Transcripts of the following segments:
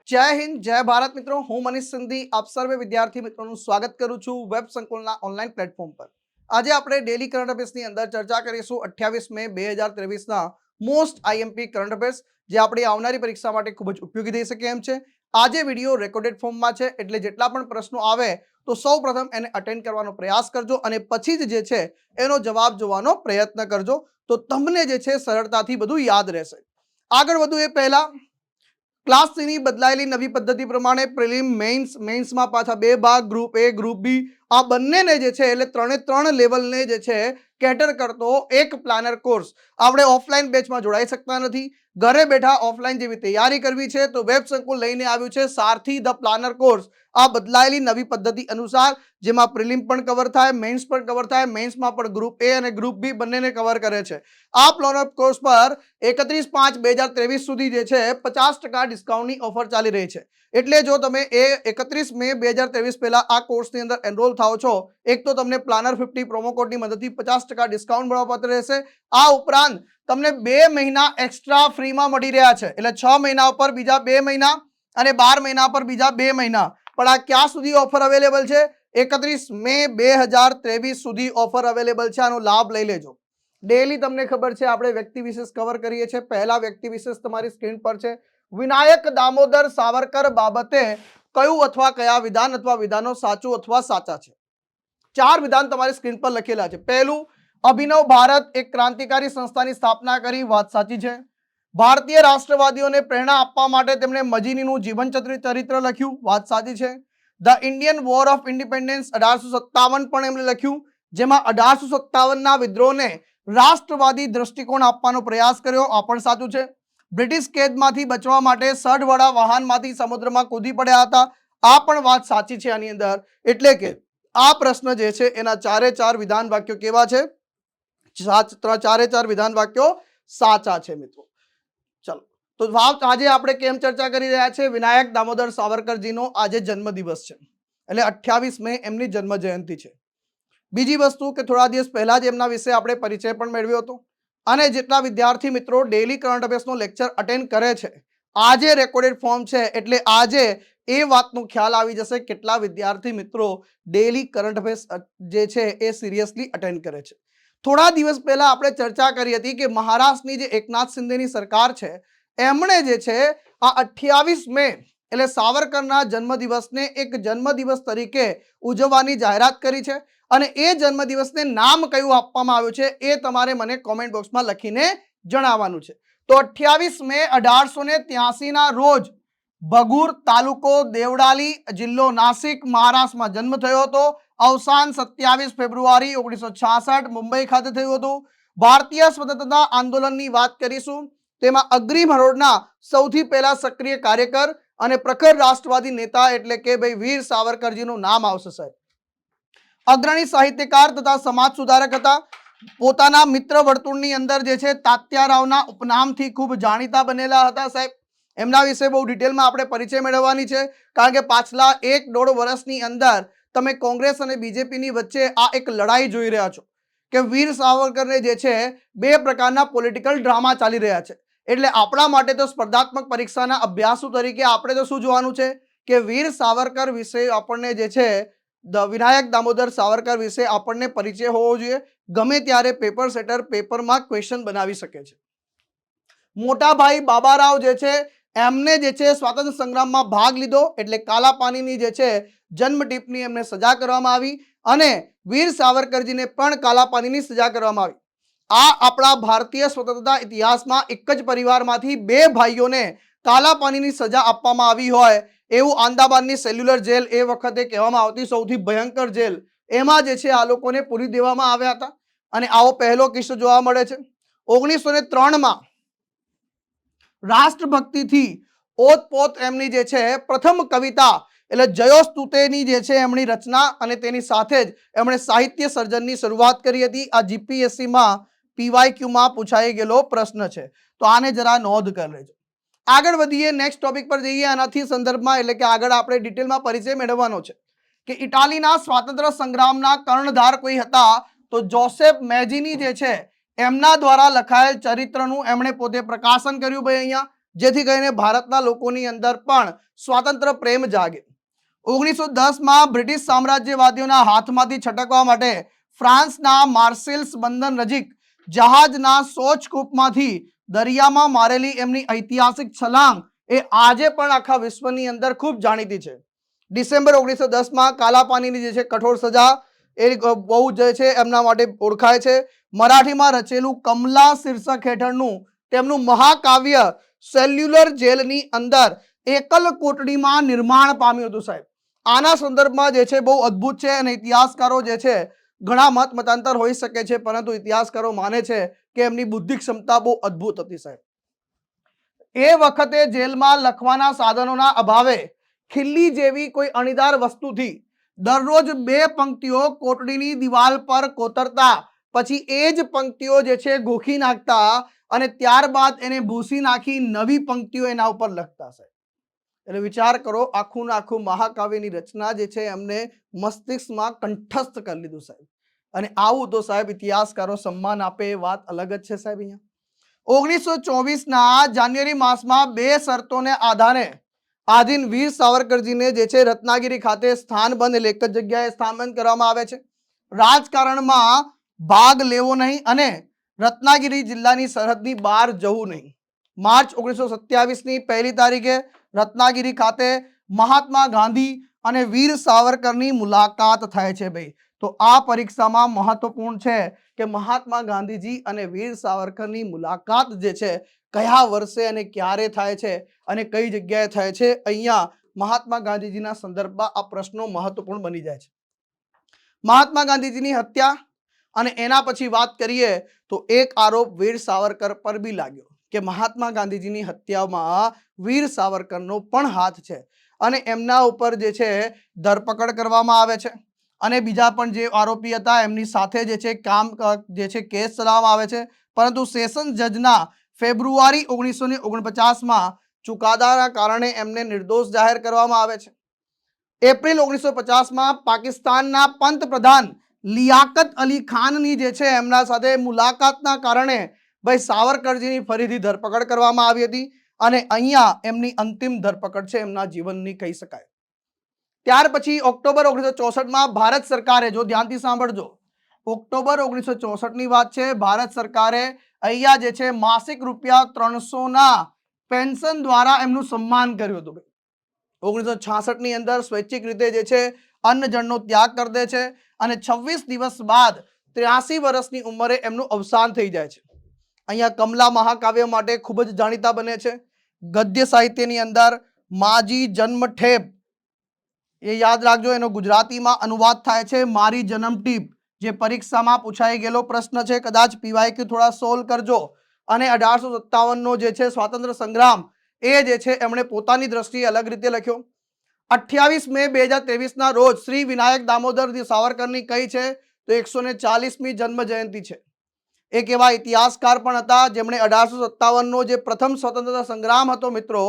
जय हिंद जय भारत मित्रों, हूँ मनीष सिंधी आप सर्वे विद्यार्थी मित्रों स्वागत करूँ छू वेब संकुलना ऑनलाइन प्लेटफॉर्म पर। आज આપણે ડેલી કરંટ અફેર્સની અંદર ચર્ચા કરીશું 28 મે 2023ના મોસ્ટ આઈએમપી કરંટ અફેર્સ જે આપણી આવનારી પરીક્ષા માટે ખૂબ જ ઉપયોગી થઈ શકે એમ છે। આજે વિડિયો રેકોર્ડેડ ફોર્મમાં છે એટલે જેટલા પણ પ્રશ્નો આવે તો સૌપ્રથમ એને અટેન્ડ કરવાનો પ્રયાસ કરજો અને પછી જ જે છે એનો જવાબ જોવાનો પ્રયત્ન કરજો તો તમને જે છે સરળતાથી બધું યાદ રહેશે। આગળ વધુ એ પહેલા ક્લાસ 3 ની બદલાયેલી નવી પદ્ધતિ પ્રમાણે પ્રિલિમ મેઇન્સમાં પાછા બે ભાગ ગ્રુપ એ ગ્રુપ બી આ બંનેને જે છે એટલે ત્રણ લેવલને જે છે કેટર કરતો એક પ્લાનર કોર્સ આપણે ઓફલાઈન બેચમાં જોડાઈ શકતા નથી। ઘરે બેઠા ઓફલાઈન જેવી તૈયારી કરવી છે તો વેબ સંકુલ લઈને આવ્યું છે સારથી ધ પ્લાનર કોર્સ। આ બદલાયેલી નવી પદ્ધતિ અનુસાર જેમાં પ્રિલિમ પણ કવર થાય, મેઇન્સ પણ કવર થાય, મેઇન્સમાં પણ ગ્રુપ એ અને ગ્રુપ બી બંનેને કવર કરે છે। આ પ્લાનર કોર્સ પર 31/5/2023 સુધી જે છે 50% ડિસ્કાઉન્ટની ઓફર ચાલી રહી છે। એટલે જો તમે 31 મે 2023 પહેલા આ કોર્સની અંદર એનરોલ થાઓ છો એક તો તમને પ્લાનર 50 પ્રોમો કોડની મદદથી 50% ડિસ્કાઉન્ટ મળવાપાત્ર રહેશે। આ ઉપરાંત તમને 2 મહિના એક્સ્ટ્રા ફ્રીમાં મળી રહ્યા છે એટલે 6 મહિના ઉપર બીજા 2 મહિના અને 12 મહિના પર બીજા 2 મહિના। પણ આ ક્યાં સુધી ઓફર અવેલેબલ છે? 31 મે 2023 સુધી ઓફર અવેલેબલ છે, આનો લાભ લઈ લેજો। ડેલી તમને ખબર છે આપણે વ્યક્તિ વિશેષ કવર કરીએ છીએ। પહેલા વ્યક્તિ વિશેષ તમારી સ્ક્રીન પર છે। વિનાયક દામોદર સાવરકર બાબતે કયું અથવા કયા વિધાન અથવા વિધાનો સાચું અથવા સાચા છે? 4 વિધાન તમારી સ્ક્રીન પર લખેલા છે। પહેલું, અભિનવ ભારત એક ક્રાંતિકારી સંસ્થાની સ્થાપના કરી, વાત સાચી છે। ભારતીય રાષ્ટ્રવાદીઓને પ્રેરણા આપવા માટે તેમણે મજીનીનું જીવન ચરિત્ર લખ્યું, વાત સાચી છે। The Indian war of independence 1857 પણ એમણે લખ્યું જેમાં 1857ના વિદ્રોહને રાષ્ટ્રવાદી દ્રષ્ટિકોણ આપવાનો પ્રયાસ કર્યો, આ પણ સાચું છે। બ્રિટિશ કેદમાંથી બચવા માટે સઢવાળા વાહનમાંથી સમુદ્રમાં કૂદી પડ્યા હતા, આ પણ વાત સાચી છે આની અંદર। એટલે કે આ પ્રશ્ન જે છે એના ચારે ચાર વિધાન વાક્યો કેવા છે? ચારે ચાર વિધાન વાક્યો સાચા છે મિત્રો। ચલો તો આજે આપણે કેમ ચર્ચા કરી રહ્યા છે? વિનાયક દામોદર સાવરકરજીનો આજે જન્મદિવસ છે એટલે 28 મે એમની જન્મ જયંતિ છે। બીજી વસ્તુ કે થોડા દિવસ પહેલા જ એમના વિશે આપણે પરિચય પણ મેળવ્યો હતો અને જેટલા વિદ્યાર્થી મિત્રો ડેલી કરંટ અફેર્સનો લેક્ચર અટેન્ડ કરે છે આજે રેકોર્ડેડ ફોર્મ છે એટલે આજે એ વાતનો ખ્યાલ આવી જશે કેટલા વિદ્યાર્થી મિત્રો ડેલી કરંટ અફેર્સ જે છે એ સિરિયસલી અટેન્ડ કરે છે। થોડા દિવસ પહેલા આપણે ચર્ચા કરી હતી કે મહારાષ્ટ્રની જે એકનાથ શિંદેની સરકાર છે એમણે જે છે આ 28 મે એટલે સાવરકરના જન્મદિવસને એક જન્મદિવસ તરીકે ઉજવવાની જાહેરાત કરી છે અને એ જન્મદિવસને નામ કયું આપવામાં આવ્યું છે એ તમારે મને કોમેન્ટ બોક્સમાં લખીને જણાવવાનું છે। તો 28 મે 1883 ના રોજ ભગુર તાલુકો દેવડાલી જિલ્લો નાસિક મહારાષ્ટ્રમાં જન્મ થયો હતો। અવસાન 27 ફેબ્રુઆરી 1966 મુંબઈ ખાતે થયું હતું। ભારતીય સ્વતંત્રતા આંદોલનની વાત કરીશું તેમાં અગ્રીમ હરોળના સૌથી પહેલા સક્રિય કાર્યકર અને પ્રખર રાષ્ટ્રવાદી નેતા એટલે કે ભાઈ વીર સાવરકરજીનું નામ આવશે સાહેબ। અગ્રણી સાહિત્યકાર તથા સમાજ સુધારક હતા। પોતાના મિત્ર વર્તુળની અંદર જે છે તાત્યારાવના ઉપનામથી ખૂબ જાણીતા બનેલા હતા સાહેબ। એમના વિશે બહુ ડિટેલમાં આપણે પરિચય મેળવવાની છે કારણ કે પાછલા 1.5 વર્ષની અંદર તમે કોંગ્રેસ અને બીજેપીની વચ્ચે આ એક લડાઈ જોઈ રહ્યા છો કે વીર સાવરકરને જે છે બે પ્રકારના પોલિટિકલ ડ્રામા ચાલી રહ્યા છે। એટલે આપણા માટે તો સ્પર્ધાત્મક પરીક્ષાના અભ્યાસુ તરીકે આપણે તો શું જોવાનું છે કે વીર સાવરકર વિશે આપણને જે છે વિનાયક દામોદર સાવરકર વિશે આપણને પરિચય હોવો જોઈએ। ગમે ત્યારે પેપર સેટર પેપરમાં ક્વેશ્ચન બનાવી શકે છે। મોટા ભાઈ બાબારાવ જે છે એમને જે છે સ્વાતંત્ર્ય સંગ્રામમાં ભાગ લીધો એટલે કાલા પાણીની જે છે જન્મ ટીપની એમને સજા કરવામાં આવી અને વીર સાવરકરજીને પણ કાલા પાણીની સજા કરવામાં આવી। આ આપણા ભારતીય સ્વતંત્રતા ઇતિહાસમાં એક જ પરિવારમાંથી બે ભાઈઓને કાલા પાણીની સજા આપવામાં આવી હોય એવું આંદામાનની સેલ્યુલર જેલ એ વખતે કહેવામાં આવતી સૌથી ભયંકર જેલ એમાં જે છે આ લોકોને પૂરી દેવામાં આવ્યા હતા અને આવો પહેલો કિસ્સો જોવા મળે છે। 1903માં રાષ્ટ્રભક્તિથી ઓતપોત એમની જે છે પ્રથમ કવિતા એટલે જયોસ્તુતેની જે છે એમની રચના અને તેની સાથે જ એમણે સાહિત્ય સર્જનની શરૂઆત કરી હતી। આ જીપીએસસીમાં પીવાયક્યુમાં પૂછાઈ ગયેલો પ્રશ્ન છે તો આને જરા નોંધ કરી લેજો। આગળ વધીએ નેક્સ્ટ ટોપિક પર જઈએ। આનાથી સંદર્ભમાં એટલે કે આગળ આપણે ડિટેલમાં પરિચય મેળવવાનો છે કે ઇટાલીના સ્વાતંત્ર્ય સંગ્રામના કર્ણધાર કોઈ હતા તો જોસેફ મેજીની જે છે એમના દ્વારા લખાયેલ ચરિત્રનું એમણે પોતે પ્રકાશન કર્યું ભાઈ અહીંયા જેથી કરીને ભારતના લોકોની અંદર પણ સ્વાતંત્ર્ય પ્રેમ જાગે. 1910માં બ્રિટિશ સામ્રાજ્યવાદીઓના હાથમાંથી છટકવા માટે ફ્રાન્સના માર્સેલ્સ બંદર નજીક જહાજના સોચકૂપમાંથી દરિયામાં મારેલી એમની ઐતિહાસિક છલાંગ એ આજે પણ આખા વિશ્વની અંદર ખૂબ જાણીતી છે. ડિસેમ્બર 1910માં કાલાપાનીની જે છે કઠોર સજા એ બહુ જે છે એમના માટે ઓળખાય છે. મરાઠીમાં રચેલું કમલા શીર્ષક હેઠળનું તેમનું મહાકાવ્ય સેલ્યુલર જેલની અંદર એકલ કોટડીમાં નિર્માણ પામ્યું હતું સાહેબ. આના સંદર્ભમાં જે છે બહુ અદ્ભુત છે અને ઇતિહાસકારો જે છે ઘણા મતાંતર હોઈ શકે છે, પરંતુ ઇતિહાસકારો માને છે કે એમની બુદ્ધિ ક્ષમતા બહુ અદ્ભુત હતી સાહેબ. એ વખતે જેલમાં લખવાના સાધનોના અભાવે ખીલ્લી જેવી કોઈ અણીદાર વસ્તુથી દરરોજ 2 પંક્તિઓ કોટડીની દિવાલ પર કોતરતા, પછી એ જ પંક્તિઓ જે છે ગોખી નાખતા અને ત્યારબાદ એને ભૂસી નાખી નવી પંક્તિઓ એના ઉપર લખતા સાહેબ. એટલે વિચાર કરો, આખું આખું મહાકાવ્યની રચના જે છે એમને મસ્તિષ્કમાં કંઠસ્થ કરી લીધું સાહેબ. અને આવું તો સાહેબ ઇતિહાસકારો સન્માન આપે એ વાત અલગ જ છે સાહેબ. અહીંયા 1924ના જાન્યુઆરી માસમાં 2 શરતોને આધારે આધીન વીર સાવરકરજીને જે છે રત્નાગીરી ખાતે સ્થાનબંધ એટલે એક જ જગ્યાએ સ્થાનબંધ કરવામાં આવે છે. રાજકારણમાં ભાગ લેવો નહીં અને રત્નાગીરી જિલ્લાની સરહદની બહાર જવું નહીં. માર્ચ 1927ની 1લી તારીખે રત્નાગીરી ખાતે મહાત્મા ગાંધી અને વીર સાવરકરની મુલાકાત થાય છે ભાઈ. તો આ પરીક્ષામાં મહત્વપૂર્ણ છે કે મહાત્મા ગાંધીજી અને વીર સાવરકરની મુલાકાત જે છે કયા વર્ષે અને ક્યારે થાય છે અને કઈ જગ્યાએ થાય છે. અહીંયા મહાત્મા ગાંધીજીના સંદર્ભમાં આ પ્રશ્નો મહત્વપૂર્ણ બની જાય છે. મહાત્મા ગાંધીજીની હત્યા અને એના પછી વાત કરીએ તો એક આરોપ વીર સાવરકર પર બી લાગ્યો કે મહાત્મા ગાંધીજીની હત્યામાં વીર સાવરકરનો પણ હાથ છે અને એમના ઉપર જે છે ધરપકડ કરવામાં આવે છે અને બીજા પણ જે આરોપી હતા એમની સાથે જે છે કેસ ચલાવવામાં આવે છે. પરંતુ સેશન્સ જજના ફેબ્રુઆરી 1949માં ચુકાદાના કારણે એમને નિર્દોષ જાહેર કરવામાં આવે છે. એપ્રિલ 1950માં પાકિસ્તાનના પંતપ્રધાન લિયાકત અલી ખાનની જે છે એમના સાથે મુલાકાતના કારણે ભાઈ સાવરકરજીની ફરીથી ધરપકડ કરવામાં આવી હતી અને અહીંયા એમની અંતિમ ધરપકડ છે એમના જીવનની કહી શકાય. ત્યાર પછી ઓક્ટોબર 1964માં ભારત સરકારે, જો ધ્યાનથી સાંભળજો, ઓક્ટોબર 1964ની વાત છે, ભારત સરકારે અહીંયા જે છે માસિક ₹300ના પેન્શન દ્વારા એમનું સન્માન કર્યું હતું. 1966ની અંદર સ્વૈચ્છિક રીતે જે છે અન્નજળનો ત્યાગ કરી દે છે અને 26 દિવસ બાદ 83 વર્ષની ઉંમરે એમનું અવસાન થઈ જાય છે. અહીંયા કમલા મહાકાવ્ય માટે ખૂબ જ જાણીતા બને છે. ગદ્ય સાહિત્યની અંદર માજી જન્મ ઠેપ, એ યાદ રાખજો, એનો ગુજરાતીમાં અનુવાદ થાય છે મારી જન્મ ટીપ, જે પરીક્ષામાં પૂછાઈ ગયેલો પ્રશ્ન છે. કદાચ PYQ થોડા સોલ્વ કરજો. અને 1857નો જે છે સ્વાતંત્ર્ય સંગ્રામ એ જે છે એમણે પોતાની દ્રષ્ટિએ અલગ રીતે લખ્યો. 28 મે 2023ના રોજ શ્રી વિનાયક દામોદર સાવરકરની કઈ છે તો 140મી જન્મ જયંતિ છે. એક એવા ઇતિહાસકાર પણ હતા જેમણે 1857નો જે પ્રથમ સ્વતંત્રતા સંગ્રામ હતો મિત્રો,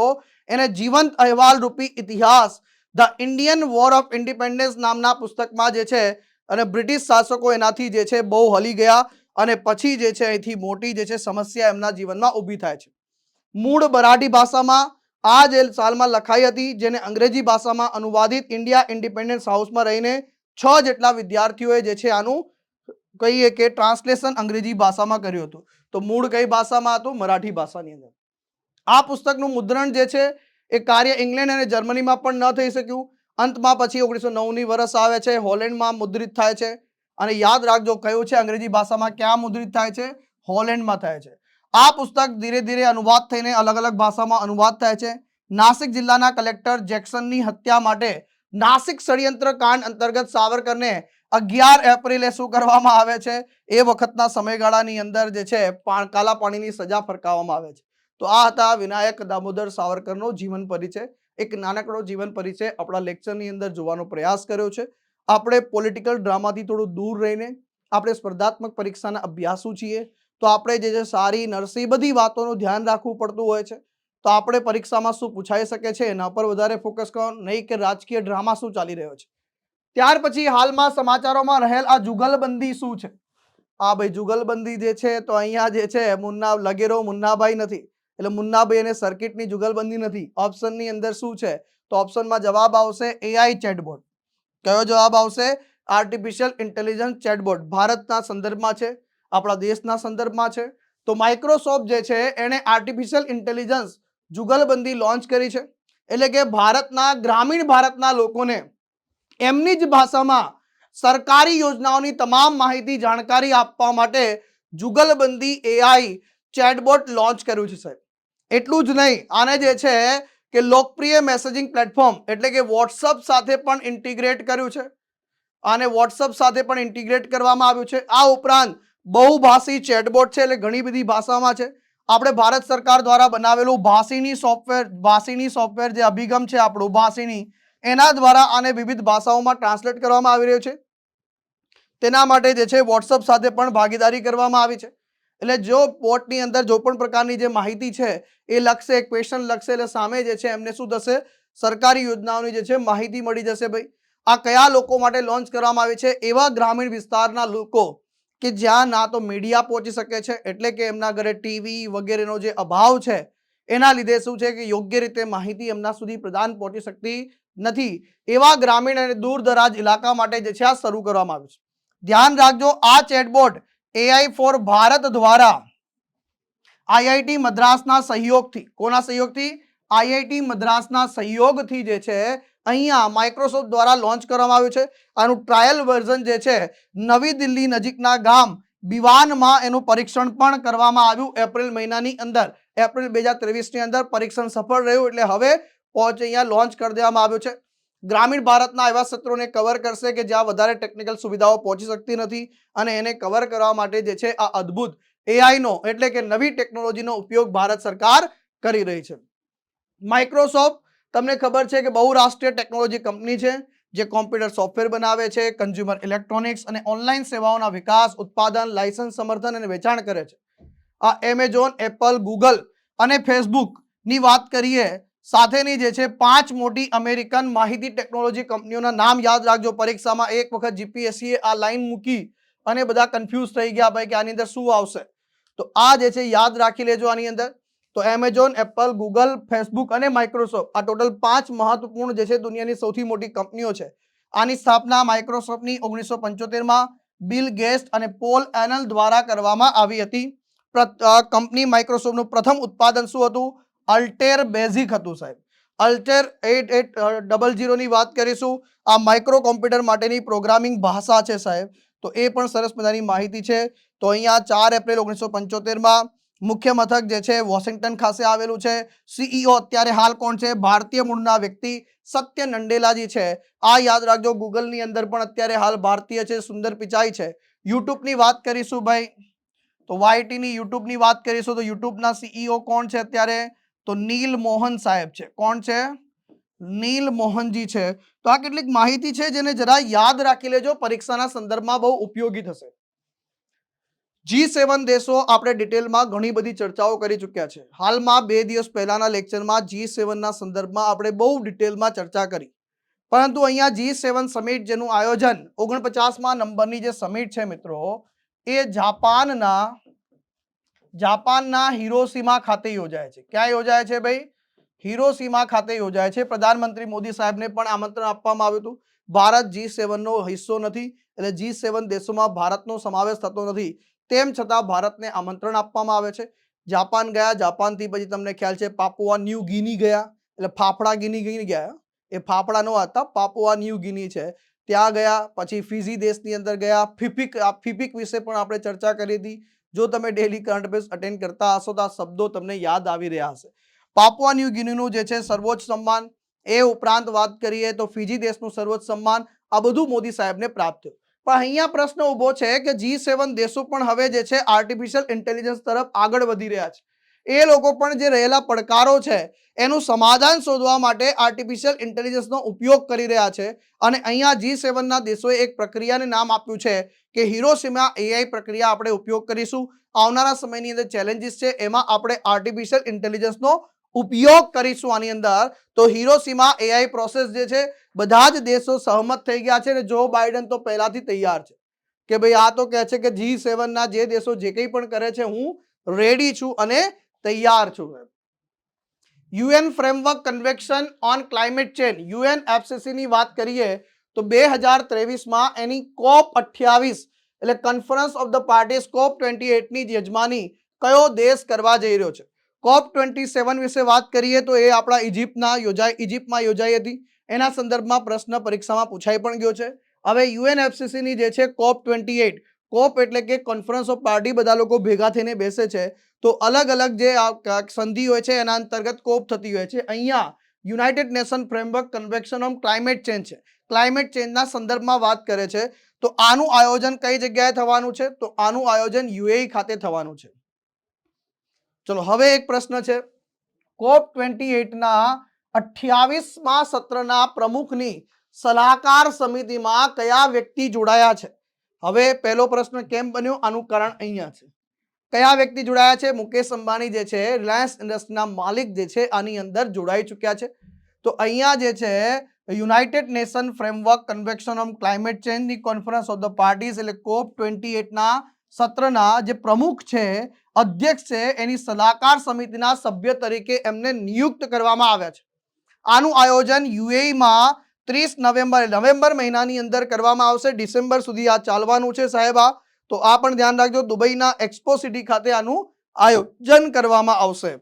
એને જીવંત અહેવાલ રૂપી ઇતિહાસ the Indian war of independence નામના પુસ્તકમાં જે છે, અને બ્રિટિશ શાસકો એનાથી જે છે બહુ હલી ગયા અને પછી જે છે અહીંથી મોટી જે છે સમસ્યા એમના જીવનમાં ઊભી થાય છે. મૂળ મરાઠી ભાષામાં આ જે સાલમાં લખાઈ હતી, જેને અંગ્રેજી ભાષામાં અનુવાદિત ઇન્ડિયા ઇન્ડિપેન્ડન્સ હાઉસમાં રહીને 6 જેટલા વિદ્યાર્થીઓએ જે છે આનું કહીએ કે ટ્રાન્સલેશન અંગ્રેજી ભાષામાં કર્યું હતું. તો મૂળ કઈ ભાષામાં હતું? મરાઠી ભાષાની અંદર. આ પુસ્તકનું મુદ્રણ જે છે એ કાર્ય ઇંગ્લેન્ડ અને જર્મનીમાં પણ ન થઈ શક્યું. અંતમાં પછી 1909ની વર્ષ આવે છે, હોલેન્ડમાં મુદ્રિત થાય છે. અને યાદ રાખજો કયું છે અંગ્રેજી ભાષામાં ક્યાં મુદ્રિત થાય છે? હોલેન્ડમાં થાય છે. આ પુસ્તક ધીરે ધીરે અનુવાદ થઈને અલગ અલગ ભાષામાં અનુવાદ થાય છે. નાસિક જિલ્લાના કલેક્ટર જેક્સનની હત્યા માટે નાસિક ષડયંત્ર કાંડ અંતર્ગત સાવરકરને 11 એપ્રિલે શું કરવામાં આવે છે? એ વખતના સમયગાળાની અંદર જે છે કાલા પાણીની સજા ફરકાવવામાં આવે છે. તો આ હતા વિનાયક દામોદર સાવરકરનો જીવન પરિચય. એક નાનકડો જીવન પરિચય આપણા લેક્ચરની અંદર જોવાનો પ્રયાસ કર્યો છે. આપણે પોલિટિકલ ડ્રામાથી થોડું દૂર રહીને આપણે સ્પર્ધાત્મક પરીક્ષાના અભ્યાસુ છીએ, તો આપણે જે સારી નરસી બધી વાતોનું ધ્યાન રાખવું પડતું હોય છે. તો આપણે પરીક્ષામાં શું પૂછાઈ શકે છે એના પર વધારે ફોકસ કરવાનું, નહીં કે રાજકીય ડ્રામા શું ચાલી રહ્યો છે. ત્યાર પછી હાલમાં સમાચારોમાં રહેલ આ જુગલબંધી શું છે? આ ભાઈ જુગલબંધી જે છે તો અહીંયા જે છે મુન્ના લગેરો મુન્નાભાઈ નથી, એટલે મુન્નાભાઈ અને સર્કિટની જુગલબંધી નથી. ઓપ્શનની અંદર શું છે? તો ઓપ્શનમાં જવાબ આવશે એઆઈ ચેટબોટ. કયો જવાબ આવશે? Artificial intelligence chatbot. ભારતના સંદર્ભમાં છે, આપણા દેશના સંદર્ભમાં છે. તો માઇક્રોસોફ્ટ જે છે એને આર્ટિફિશિયલ ઇન્ટેલિજન્સ જુગલબંધી લોન્ચ કરી છે. એટલે કે ભારતના ગ્રામીણ ભારતના લોકોને એમની જ ભાષામાં સરકારી યોજનાઓની તમામ માહિતી જાણકારી આપવા માટે જુગલબંધી એઆઈ ચેટબોટ લોન્ચ કર્યું છે સાહેબ. એટલું જ નહીં, આને જે છે કે લોકપ્રિય મેસેજિંગ પ્લેટફોર્મ એટલે કે વોટ્સઅપ સાથે પણ ઇન્ટિગ્રેટ કર્યું છે. આને વોટ્સઅપ સાથે પણ ઇન્ટિગ્રેટ કરવામાં આવ્યું છે. આ ઉપરાંત બહુભાષી ચેટબોટ છે, એટલે ઘણી બધી ભાષામાં છે. આપણે ભારત સરકાર દ્વારા બનાવેલું ભાષીની સોફ્ટવેર જે અભિગમ છે આપણું ભાષીની, એના દ્વારા આને વિવિધ ભાષાઓમાં ટ્રાન્સલેટ કરવામાં આવી રહ્યું છે. તેના માટે જે છે વોટ્સઅપ સાથે પણ ભાગીદારી કરવામાં આવી છે. એટલે જો બોટની અંદર જો પણ પ્રકારની જે માહિતી છે એ લખશે, ક્વેશ્ચન લખશે, એટલે સામે જે છે એમને શું થશે? સરકારી યોજનાઓની જે છે માહિતી મળી જશે. ભાઈ, આ કયા લોકો માટે લોન્ચ કરવામાં આવી છે? એવા ગ્રામીણ વિસ્તારના લોકો કે જ્યાં ના તો મીડિયા પહોંચી શકે છે, એટલે કે એમના ઘરે ટીવી વગેરેનો જે અભાવ છે એના લીધે શું છે કે યોગ્ય રીતે માહિતી એમના સુધી પ્રદાન પહોંચી શકતી નથી. એવા ગ્રામીણ અને દૂર દરાજ ઇલાકા માટે જે છે આ શરૂ કરવામાં આવ્યું છે. ધ્યાન રાખજો, આ ચેટબોટ એઆઈ ફોર ભારત દ્વારા આઈઆઈટી મદ્રાસના સહયોગથી, કોના સહયોગથી? આઈઆઈટી મદ્રાસના સહયોગથી જે છે અહીંયા માઇક્રોસોફ્ટ દ્વારા લોન્ચ કરવામાં આવ્યું છે. આનું ટ્રાયલ વર્ઝન જે છે નવી દિલ્હી નજીકના ગામ બિવાનમાં એનું પરીક્ષણ પણ કરવામાં આવ્યું એપ્રિલ મહિનાની અંદર. એપ્રિલ 2023ની અંદર પરીક્ષણ સફળ રહ્યું, એટલે હવે અહીંયા લોન્ચ કરી દેવામાં આવ્યું છે. ગ્રામીણ ભારતના એવા ક્ષેત્રોને કવર કરશે કે જ્યાં વધારે ટેકનિકલ સુવિધાઓ પહોંચી શકતી નથી, અને એને કવર કરવા માટે જે છે આ અદ્ભુત એઆઈનો એટલે કે નવી ટેકનોલોજીનો ઉપયોગ ભારત સરકાર કરી રહી છે. માઇક્રોસોફ્ટ તમને ખબર છે કે બહુરાષ્ટ્રીય ટેકનોલોજી કંપની છે જે કોમ્પ્યુટર સોફ્ટવેર બનાવે છે, કન્ઝ્યુમર ઇલેક્ટ્રોનિક્સ અને ઓનલાઈન સેવાઓના વિકાસ, ઉત્પાદન, લાયસન્સ, સમર્થન અને વેચાણ કરે છે. આ એમેઝોન, એપલ, ગૂગલ અને ફેસબુકની વાત કરીએ, સાથેની જે છે 5 મોટી અમેરિકન માહિતી ટેકનોલોજી કંપનીઓના નામ યાદ રાખજો. પરીક્ષામાં એક વખત જીપીએસસીએ આ લાઈન મૂકી અને બધા કન્ફ્યુઝ થઈ ગયા ભાઈ કે આની અંદર શું આવશે. તો આ જે છે યાદ રાખી લેજો આની અંદર. તો એમેઝોન, એપલ, ગૂગલ, ફેસબુક અને માઇક્રોસોફ્ટ, આ ટોટલ 5 મહત્વપૂર્ણ જે છે દુનિયાની સૌથી મોટી કંપનીઓ છે. આની સ્થાપના માઇક્રોસોફ્ટની 1975માં બિલ ગેટ્સ અને પોલ એનલ દ્વારા કરવામાં આવી હતી. કંપની માઇક્રોસોફ્ટનું પ્રથમ ઉત્પાદન શું હતું? અલ્ટેર બેઝિક હતું સાહેબ. અલ્ટેર 8800 ની વાત કરીશું. આ માઇક્રો કોમ્પ્યુટર માટેની પ્રોગ્રામિંગ ભાષા છે સાહેબ. તો એ પણ સરસ મજાની માહિતી છે. તો અહીંયા 4 એપ્રિલ 1975માં મુખ્ય મથક જે છે વોશિંગ્ટન ખાતે આવેલું છે. સીઈઓ અત્યારે હાલ કોણ છે? ભારતીય મૂળના વ્યક્તિ સત્ય નંડેલાજી છે. આ યાદ રાખજો. ગૂગલની અંદર પણ અત્યારે હાલ ભારતીય છે, સુંદર પિચાઈ છે. યુટ્યુબની વાત કરીશું ભાઈ, તો વાયટીની યુટ્યુબની વાત કરીશું તો યુટ્યુબના સીઈઓ કોણ છે અત્યારે? તો નીલ મોહન સાહેબ છે. કોણ છે? નીલ મોહનજી છે. તો આ કેટલીક માહિતી છે જેને જરા યાદ રાખી લેજો, પરીક્ષાના સંદર્ભમાં બહુ ઉપયોગી થશે. G7 દેશો આપણે ડિટેલમાં ઘણી બધી ચર્ચાઓ કરી ચૂક્યા છે. હાલમાં 2 દિવસ પહેલાના લેક્ચરમાં G7 ના સંદર્ભમાં આપણે બહુ ડિટેલમાં ચર્ચા કરી. પરંતુ અહીંયા G7 સમિટ જેનું આયોજન 49મા નંબરની જે સમિટ છે મિત્રો, એ જાપાનના હિરોશીમા ખાતે યોજાય છે. ક્યાં યોજાય છે ભાઈ? હિરોશીમા ખાતે યોજાય છે. પ્રધાનમંત્રી મોદી સાહેબને પણ આમંત્રણ આપવામાં આવ્યું હતું. ભારત G7 નો હિસ્સો નથી, એટલે G7 દેશોમાં ભારતનો સમાવેશ થતો નથી. તેમ છતાં ભારતને આમંત્રણ આપવામાં આવે છે. જાપાન ગયા, જાપાનથી પછી તમને ખ્યાલ છે પાપુઆ ન્યૂ ગિની ગયા, એટલે ફાફડા ગિની ગયા. એ ફાફડા નો હતા, પાપુઆ ન્યૂ ગિની છે, ત્યાં ગયા. પછી ફિજી દેશની અંદર ગયા. ફિપિક વિશે પણ આપણે ચર્ચા કરી હતી. જો તમે ડેલી કરંટ અફેર્સ અટેન્ડ કરતા હશો તો આ શબ્દો તમને યાદ આવી રહ્યા હશે. પાપુઆ ન્યૂ ગિનીનું જે છે સર્વોચ્ચ સન્માન, એ ઉપરાંત વાત કરીએ તો ફિજી દેશનું સર્વોચ્ચ સન્માન, આ બધું મોદી સાહેબને પ્રાપ્ત થયું. પણ અહીંયા પ્રશ્ન ઉભો છે કે G7 દેશો પણ હવે જે છે આર્ટિફિશિયલ ઇન્ટેલિજન્સ તરફ આગળ વધી રહ્યા છે. એ લોકો પણ જે રહેલા પડકારો છે એનું સમાધાન શોધવા માટે આર્ટિફિશિયલ ઇન્ટેલિજન્સનો ઉપયોગ કરી રહ્યા છે. અને અહીંયા G7 ના દેશોએ એક પ્રક્રિયાને નામ આપ્યું છે કે હિરોશીમા એઆઈ પ્રક્રિયા આપણે ઉપયોગ કરીશું. આવનારા સમયની અંદર ચેલેન્જીસ છે, એમાં આપણે આર્ટિફિશિયલ ઇન્ટેલિજન્સનો ઉપયોગ કરીશું આની અંદર. તો હિરોશીમા એઆઈ પ્રોસેસ જે છે બધા જ દેશો સહમત થઈ ગયા છે, અને જો બાઇડન તો પહેલાથી તૈયાર છે કે ભાઈ આ તો કહે છે કે G7 ના જે દેશો જે કંઈ પણ કરે છે હું રેડી છું અને તૈયાર છું. UN framework convention on climate change UNFCCC ની વાત કરીએ તો 2023માં એની COP 28 એટલે conference of the parties COP 28 ની યજમાની કયો દેશ કરવા જઈ રહ્યો છે? COP 27 વિશે વાત કરીએ તો એ આપણા ઇજિપ્તમાં યોજાઈ હતી. એના સંદર્ભમાં પ્રશ્ન પરીક્ષામાં પૂછાઈ પણ ગયો છે. હવે યુએનએફસીસી ની જે છે COP 28, COP એટલે કે કોન્ફરન્સ ઓફ પાર્ટી, બધા લોકો ભેગા થઈને બેસે છે તો અલગ અલગ જે સંધિ હોય છે એના અંતર્ગત COP થતી હોય છે. અહીંયા United nation framework convention on climate change છે, ક્લાઇમેટ ચેન્જના સંદર્ભમાં વાત કરે છે. તો આનું આયોજન કઈ જગ્યાએ થવાનું છે? તો આનું આયોજન યુએઈ ખાતે થવાનું છે. ચલો હવે એક પ્રશ્ન છે, COP 28ના 28મા સત્રના પ્રમુખની સલાહકાર સમિતિમાં કયા વ્યક્તિ જોડાયા છે? હવે પહેલો પ્રશ્ન કેમ બન્યો, આનું કારણ અહીંયા છે. કયા વ્યક્તિ જોડાયા છે? મુકેશ અંબાણી જે છે, રિલાયન્સ ઇન્ડસ્ટ્રીના માલિક જે છે, આની અંદર જોડાઈ ચૂક્યા છે. તો અહીંયા જે છે united nation framework convention on climate ચેન્જની કોન્ફરન્સ ઓફ ધ પાર્ટીઝ એટલે COP 28ના સત્રના જે પ્રમુખ છે, અધ્યક્ષ છે, એની સલાહકાર સમિતિના સભ્ય તરીકે એમને નિયુક્ત કરવામાં આવ્યા છે. આનું આયોજન યુએઈમાં 30 નવેમ્બર મહિનાની અંદર કરવામાં આવશે. ડિસેમ્બર સુધી આ ચાલવાનું છે સાહેબ. તો આ પણ ધ્યાન રાખજો, દુબઈના એક્સપો સિટી ખાતે આનું આયોજન કરવામાં આવશે.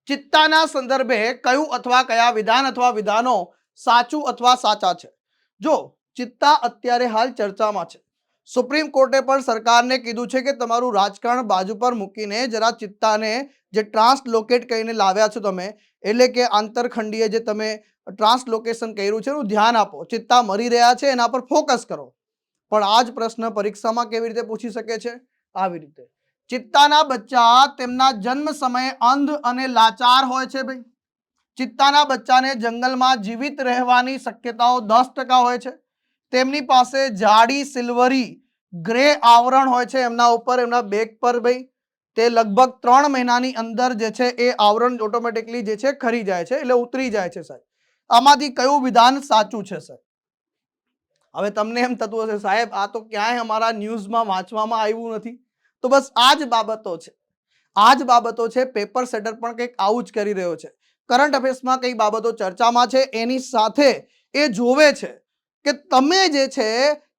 ચિત્તાના સંદર્ભે કયું અથવા કયા વિધાન અથવા વિધાનો સાચું અથવા સાચા છે? જો ચિત્તા અત્યારે હાલ ચર્ચામાં છે. સુપ્રીમ કોર્ટે પણ સરકારને કીધું છે કે તમારું રાજકારણ બાજુ પર મૂકીને જરા ચિત્તાને જે ટ્રાન્સલોકેટ કરીને લાવ્યા છો તમે, એટલે કે આંતરખંડીય જે તમે ટ્રાન્સલોકેશન કર્યું છે એનું ધ્યાન આપો. ચિત્તા મરી રહ્યા છે એના પર ફોકસ કરો. પણ આ જ પ્રશ્ન પરીક્ષામાં કેવી રીતે પૂછી શકે છે? આવી રીતે. ચિત્તાના બચ્ચા તેમના જન્મ સમયે અંધ અને લાચાર હોય છે. ભાઈ, ચિત્તાના બચ્ચાને જંગલમાં જીવિત રહેવાની શક્યતાઓ 10% હોય છે. તેમની પાસે જાડી સિલ્વરી ગ્રે આવરણ હોય છે એમના ઉપર, એમના બેક પર. ભાઈ, તે લગભગ 3 મહિનાની અંદર જે છે એ આવરણ ઓટોમેટિકલી જે છે ખરી જાય છે, એટલે ઉતરી જાય છે. સાહેબ, આમાંથી કયું વિધાન સાચું છે? સાહેબ, હવે તમને એમ થતું હશે સાહેબ આ તો ક્યાંય અમારા ન્યૂઝમાં વાંચવામાં આવ્યું નથી. તો બસ આ જ બાબતો છે, આ જ બાબતો છે. પેપર સેટર પણ કંઈક આવું જ કરી રહ્યો છે. કરંટ અફેર્સમાં કઈ બાબતો ચર્ચામાં છે એની સાથે એ જોવે છે કે તમે જે છે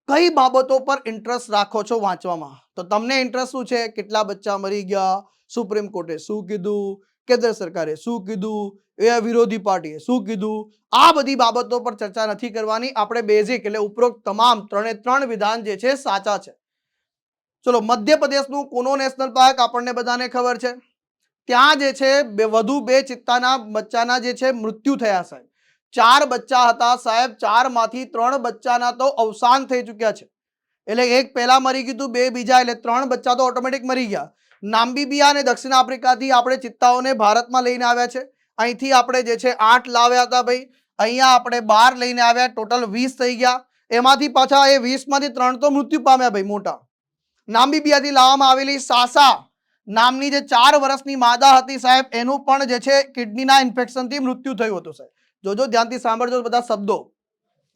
કઈ બાબતો પર ઇન્ટરેસ્ટ રાખો છો વાંચવામાં. તો તમને ઇન્ટરેસ્ટ શું છે? કેટલા બચ્ચા મરી ગયા, સુપ્રીમ કોર્ટે શું કીધું, કેન્દ્ર સરકારે શું કીધું, એ વિરોધી પાર્ટીએ શું કીધું, આ બધી બાબતો પર ચર્ચા નથી કરવાની. આપણે બેઝિક એટલે ઉપરોક્ત તમામ 3 વિધાન જે છે સાચા છે. ચલો, મધ્યપ્રદેશનું કુનો નેશનલ પાર્ક આપણને બધાને ખબર છે. ત્યાં જે છે વધુ 2 ચિત્તાના બચ્ચાના જે છે મૃત્યુ થયા. સાહેબ, 4 બચ્ચા હતા સાહેબ, 4માંથી 3 બચ્ચાના તો અવસાન થઈ ચૂક્યા છે. એટલે એક પહેલા મરી ગયું, 2 બીજા, એટલે 3 બચ્ચા તો ઓટોમેટિક મરી ગયા. નામ્બીબિયા અને દક્ષિણ આફ્રિકાથી આપણે ચિત્તાઓને ભારતમાં લઈને આવ્યા છે. અહીંથી આપણે જે છે 8 લાવ્યા હતા. ભાઈ, અહીંયા આપણે 12 લઈને આવ્યા, ટોટલ 20 થઈ ગયા. એમાંથી પાછા એ 20માંથી 3 તો મૃત્યુ પામ્યા. ભાઈ, મોટા. નામ્બીબિયાથી લાવવામાં આવેલી સાસા નામની જે 4 વર્ષની માદા હતી સાહેબ, એનું પણ જે છે કિડનીના ઇન્ફેક્શનથી મૃત્યુ થયું હતું. સાહેબ, જોજો, ધ્યાનથી સાંભળજો બધા શબ્દો.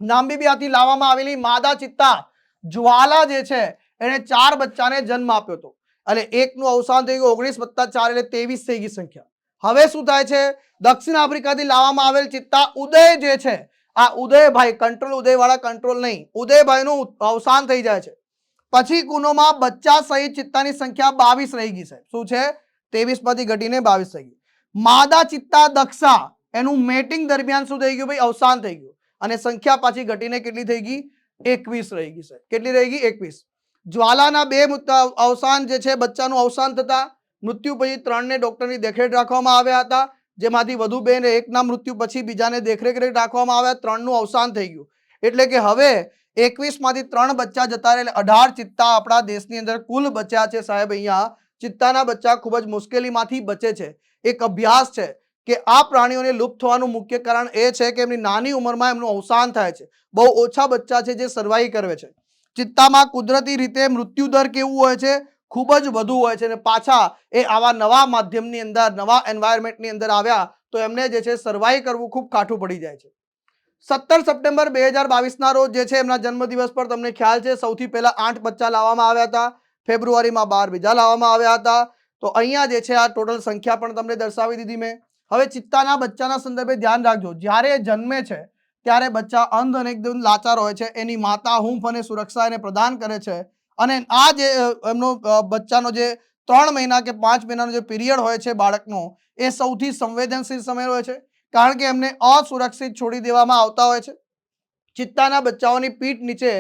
નામ્બીબિયાથી લાવવામાં આવેલી માદા ચિત્તા જ્વાલા જે છે એને 4 બચ્ચાને જન્મ આપ્યો હતો, અને એકનું અવસાન થઈ ગયું. 19 + 4 એટલે 23 થઈ ગઈ સંખ્યા. હવે શું થાય છે? દક્ષિણ આફ્રિકાથી લાવવામાં આવેલ ચિત્તા ઉદય જે છે, આ ઉદયભાઈ, કંટ્રોલ ઉદયવાળા કંટ્રોલ નહીં, ઉદયભાઈનું અવસાન થઈ જાય છે. પછી કુનોમાં બચ્ચા સહિત ચિત્તાની સંખ્યા 22 રહી ગઈ. સાહેબ, શું છે? 23માંથી ઘટીને 22 થઈ ગઈ. માદા ચિત્તા દક્ષા, એનું મેટિંગ દરમિયાન શું થઈ ગયું? ભાઈ, અવસાન થઈ ગયું, અને સંખ્યા પાછી ઘટીને કેટલી થઈ ગઈ? 21 રહી ગઈ. સાહેબ, કેટલી રહી ગઈ? 21. જ્વાલાના 2 અવસાન જે છે, બચ્ચાનું અવસાન થતા મૃત્યુ પછી 3ને ડોક્ટરની દેખરેખ રાખવામાં આવ્યા હતા, જેમાંથી વધુ 2 ને 1ના મૃત્યુ પછી બીજાને દેખરેખ રાખવામાં આવ્યા. 3નું અવસાન થઈ ગયું. એટલે કે હવે 21માંથી 3 બચ્ચા જતા રહે, 18 ચિત્તા આપણા દેશની અંદર કુલ બચ્યા છે. સાહેબ, અહીંયા ચિત્તાના બચ્ચા ખૂબ જ મુશ્કેલીમાંથી બચે છે. એક અભ્યાસ છે કે આ પ્રાણીઓને લુપ્ત થવાનું મુખ્ય કારણ એ છે કે એમની નાની ઉંમરમાં એમનું અવસાન થાય છે. બહુ ઓછા બચ્ચા છે જે સર્વાઈવ કરે છે. ચિત્તામાં કુદરતી રીતે મૃત્યુ દર કેવું હોય છે? ખૂબ જ વધુ હોય છે. અને પાછા એ આવા નવા માધ્યમની અંદર, નવા એન્વાયરમેન્ટની અંદર આવ્યા તો એમને જે છે સર્વાઈવ કરવું ખૂબ કાઠું પડી જાય છે. 17 સપ્ટેમ્બર 2022ના રોજ જે છે એમના જન્મદિવસ પર તમને ખ્યાલ છે સૌથી પહેલા 8 બચ્ચા લાવવામાં આવ્યા હતા. ફેબ્રુઆરીમાં 12 બીજા લાવવામાં આવ્યા હતા. તો અહીંયા જે છે આ ટોટલ સંખ્યા પણ તમને દર્શાવી દીધી મેં. હવે ચિત્તાના બચ્ચાના સંદર્ભે ધ્યાન રાખજો, જ્યારે જન્મે છે ત્યારે બચ્ચા અંધ અને એકદમ લાચાર હોય છે. એની માતા હૂંફ અને સુરક્ષા એને પ્રદાન કરે છે. અને આ જે એમનો બચ્ચાનો જે 3 મહિના કે 5 મહિનાનો જે પીરિયડ હોય છે બાળકનો, એ સૌથી સંવેદનશીલ સમય હોય છે, કારણ કે એમને અસુરક્ષિત છોડી દેવામાં આવતા હોય છે. ચિત્તાના બચ્ચાઓની પીઠ નીચે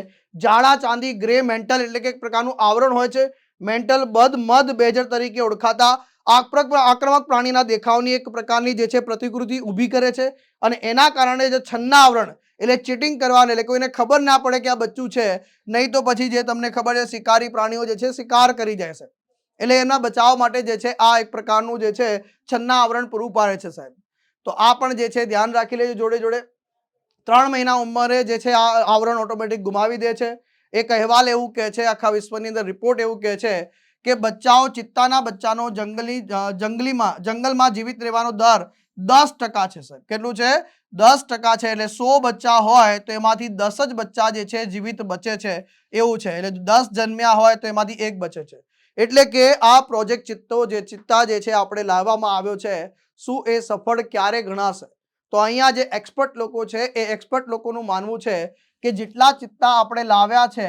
જાડા ચાંદી ગ્રે મેન્ટલ એટલે કે એક પ્રકારનું આવરણ હોય છે. મેન્ટલ બદ મધ બેજર તરીકે ઓળખાતા આક્રમક પ્રાણીના દેખાવની એક પ્રકારની જે છે પ્રતિકૃતિ ઊભી કરે છે. અને એના કારણે જે છન્ના આવરણ એટલે ચીટિંગ કરવાને, એટલે કોઈને ખબર ના પડે કે આ બચ્ચું છે, નહીં તો પછી જે તમને ખબર છે શિકારી પ્રાણીઓ જે છે શિકાર કરી જાય છે. એટલે એમના બચાવ માટે જે છે આ એક પ્રકારનું જે છે છન્ના આવરણ પૂરું પાડે છે સાહેબ. તો આ પણ જે છે ધ્યાન રાખી લેજો. જોડે જોડે 3 મહિના ઉંમરે જે છે આ આવરણ ઓટોમેટિક ગુમાવી દે છે. એક અહેવાલ એવું કહે છે, આખા વિશ્વની અંદર રિપોર્ટ એવું કહે છે કે બચ્ચાઓ ચિત્તાના બચ્ચાનો જંગલમાં જીવિત રહેવાનો દર 10% છે સર. કેટલું છે? 10% છે. એટલે 100 બચ્ચા હોય તો એમાંથી 10 જ બચ્ચા જે છે જીવિત બચે છે, એવું છે. એટલે 10 જન્મ્યા હોય તો એમાંથી 1 બચે છે. એટલે કે આ પ્રોજેક્ટ ચિત્તા જે છે આપણે લાવવામાં આવ્યો છે, શું એ સફળ ક્યારે ગણાશે? તો અહીંયા જે એક્સપર્ટ લોકો છે એ એક્સપર્ટ લોકોનું માનવું છે કે જેટલા ચિત્તા આપણે લાવ્યા છે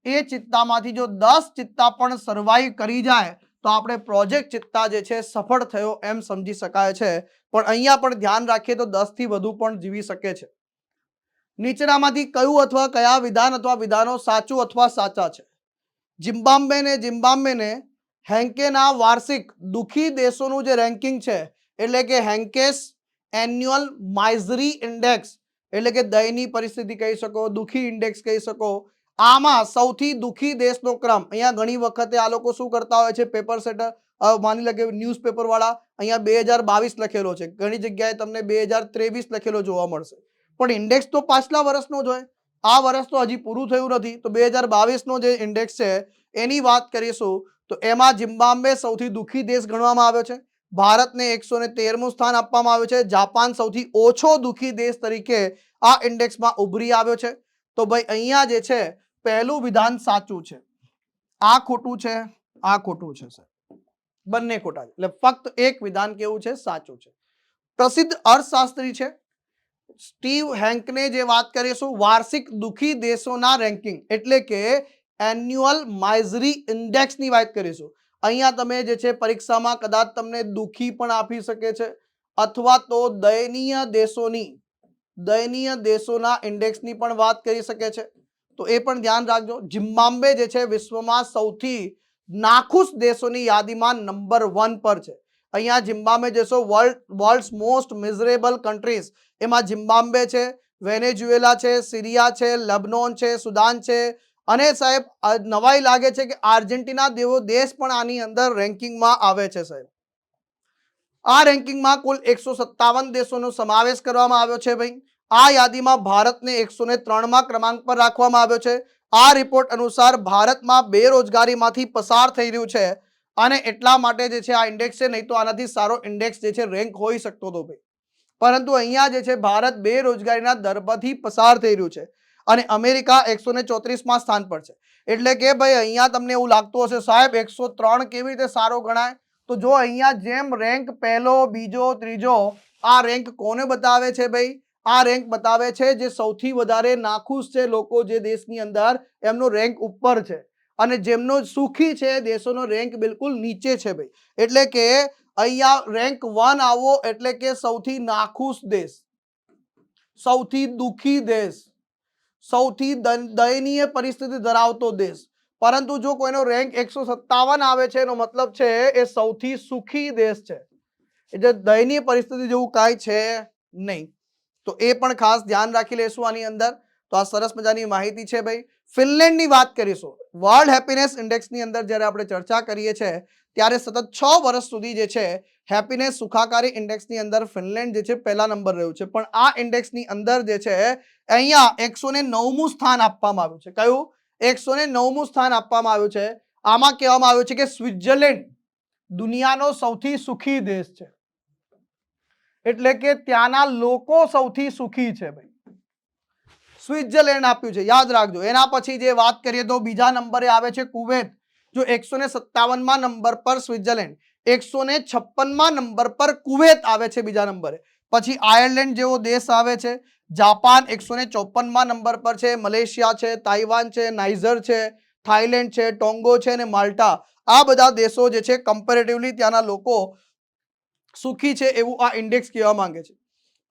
એ ચિત્તામાંથી જો 10 ચિત્તા પણ સર્વાઈવ કરી જાય તો આપણે પ્રોજેક્ટ ચિત્તા જે છે સફળ થયો એમ સમજી શકાય છે. પણ અહીંયા પણ ધ્યાન રાખીએ તો 10 થી વધુ પણ જીવી શકે છે. નીચેનામાંથી કયું અથવા કયા વિધાન અથવા વિધાનો સાચું અથવા સાચા છે? જિમ્બાબ્વેને હેન્કેના વાર્ષિક દુઃખી દેશોનું જે રેન્કિંગ છે, એટલે કે હેન્કેસ એન્યુઅલ માઇઝરી ઇન્ડેક્સ, એટલે કે દયનીય પરિસ્થિતિ કહી શકો, દુઃખી ઇન્ડેક્સ કહી શકો, આમાં સૌથી દુઃખી દેશનો ક્રમ, અહીંયા ઘણી વખતે આ લોકો શું કરતા હોય છે, પેપર સેટર માની લે કે ન્યૂઝપેપર વાળા અહીંયા 2022 લખેલો છે, ઘણી જગ્યાએ તમને 2023 લખેલો જોવા મળશે, પણ ઇન્ડેક્સ તો પાછલા વર્ષનો જ હોય. આ વર્ષ તો હજી પૂરું થયું નથી, તો 2022 જે ઇન્ડેક્સ છે એની વાત કરીશું તો એમાં જિમ્બાબ્વે સૌથી દુઃખી દેશ ગણવામાં આવ્યો છે. ભારતને 113મું સ્થાન આપવામાં આવ્યું છે. જાપાન સૌથી ઓછો દુઃખી દેશ તરીકે આ ઇન્ડેક્સમાં ઉભરી આવ્યો છે. તો ભાઈ અહીંયા જે છે પહેલું વિધાન સાચું છે, આ ખોટું છે, આ ખોટું છે સર, બંને ખોટા છે. એટલે ફક્ત એક વિધાન કેવું છે? સાચું છે. પ્રસિદ્ધ અર્થશાસ્ત્રી છે સ્ટીવ હેન્કને જે વાત કરીશું વાર્ષિક દુઃખી દેશોના રેન્કિંગ એટલે કે એન્યુઅલ માઇઝરી ઇન્ડેક્સની વાત કરીશું. અહીંયા તમે જે છે પરીક્ષામાં કદાચ તમને દુઃખી પણ આપી શકે છે અથવા તો દયનીય દેશોના ઇન્ડેક્સની પણ વાત કરી શકે છે. તો એ પણ ધ્યાન રાખજો. જિમ્બાબ્વે જે છે વિશ્વમાં સૌથી નાખુશ દેશોની યાદીમાં નંબર 1 પર છે. અહીંયા જિમ્બાબ્વે જોશો વર્લ્ડ્સ મોસ્ટ મિઝરેબલ કન્ટ્રીઝ, એમાં જિમ્બાબ્વે છે, વેનેઝુએલા છે, સિરિયા છે, લેબનોન છે, સુદાન છે, અને સાહેબ નવાઈ લાગે છે કે આર્જેન્ટિના જેવો દેશ પણ આની અંદર રેન્કિંગમાં આવે છે સાહેબ. આ રેન્કિંગમાં કુલ 157 દેશોનો સમાવેશ કરવામાં આવ્યો છે ભાઈ. આ યાદીમાં ભારતને 103માં ક્રમાંક પર રાખવામાં આવ્યો છે. આ રિપોર્ટ અનુસાર ભારતમાં બેરોજગારીમાંથી પસાર થઈ રહ્યું છે અને એટલા માટે જે છે આ ઇન્ડેક્સ છે, નહીં તો આનાથી સારો ઇન્ડેક્સ જે છે રેન્ક હોઈ શકતો હતો ભાઈ. પરંતુ અહીંયા જે છે ભારત બેરોજગારીના દરમાંથી પસાર થઈ રહ્યું છે અને અમેરિકા 134માં સ્થાન પર છે. એટલે કે ભાઈ અહીંયા તમને એવું લાગતું હશે સાહેબ 103 કેવી રીતે સારો ગણાય? તો જો અહીંયા જેમ રેન્ક પહેલો, બીજો, ત્રીજો, આ રેન્ક કોને બતાવે છે ભાઈ? આ રેન્ક બતાવે છે જે સૌથી વધારે નાખુશ છે લોકો જે દેશની અંદર, એમનો રેન્ક ઉપર છે, અને જેમનો સુખી છે દેશોનો રેન્ક બિલકુલ નીચે છે ભાઈ. એટલે કે અહીંયા રેન્ક 1 આવો એટલે કે સૌથી નાખુશ દેશ, સૌથી દુઃખી દેશ, સૌથી દયનીય પરિસ્થિતિ ધરાવતો દેશ. પરંતુ જો કોઈનો રેન્ક 157 આવે છે એનો મતલબ છે એ સૌથી સુખી દેશ છે, એટલે દયનીય પરિસ્થિતિ જેવું કાંઈ છે નહીં. તો એ પણ ખાસ ધ્યાન રાખી લેશું આની અંદર. તો આ સરસ મજાની માહિતી છે ભાઈ. ફિનલેન્ડની વાત કરીશું. વર્લ્ડ હેપીનેસ ઇન્ડેક્સની અંદર જ્યારે આપણે ચર્ચા કરીએ છીએ ત્યારે સતત 6 વર્ષ સુધી જે છે હેપીનેસ સુખાકારી ઇન્ડેક્સની અંદર ફિનલેન્ડ જે છે પહેલા નંબર રહ્યું છે. પણ આ ઇન્ડેક્સની અંદર જે છે અહીંયા 109મું સ્થાન આપવામાં આવ્યું છે. કયું? 109મું સ્થાન આપવામાં આવ્યું છે. આમાં કહેવામાં આવ્યું છે કે સ્વિટ્ઝરલેન્ડ દુનિયાનો સૌથી સુખી દેશ છે, એટલે કે ત્યાંના લોકો સૌથી સુખી છે ભાઈ. સ્વિટ્ઝરલેન્ડ આપ્યું છે, યાદ રાખજો. એના પછી જે વાત કરીએ તો બીજા નંબરે આવે છે કુવૈત. जो 157 नंबर पर स्विट्जरलैंड, 156 नंबर पर कुवैत आवे छे बीजा नंबरे, पछी आयरलैंड जेवो देश आवे छे, जापान 154 नंबर पर छे, मलेशिया छे, ताइवान छे, नाइजर छे, थाईलैंड छे, टोंगो छे ने माल्टा। आ बधा देशो जे छे कम्पेरेटिवली त्याना लोको सुखी छे एवुं आ इंडेक्स कहेवा मांगे छे।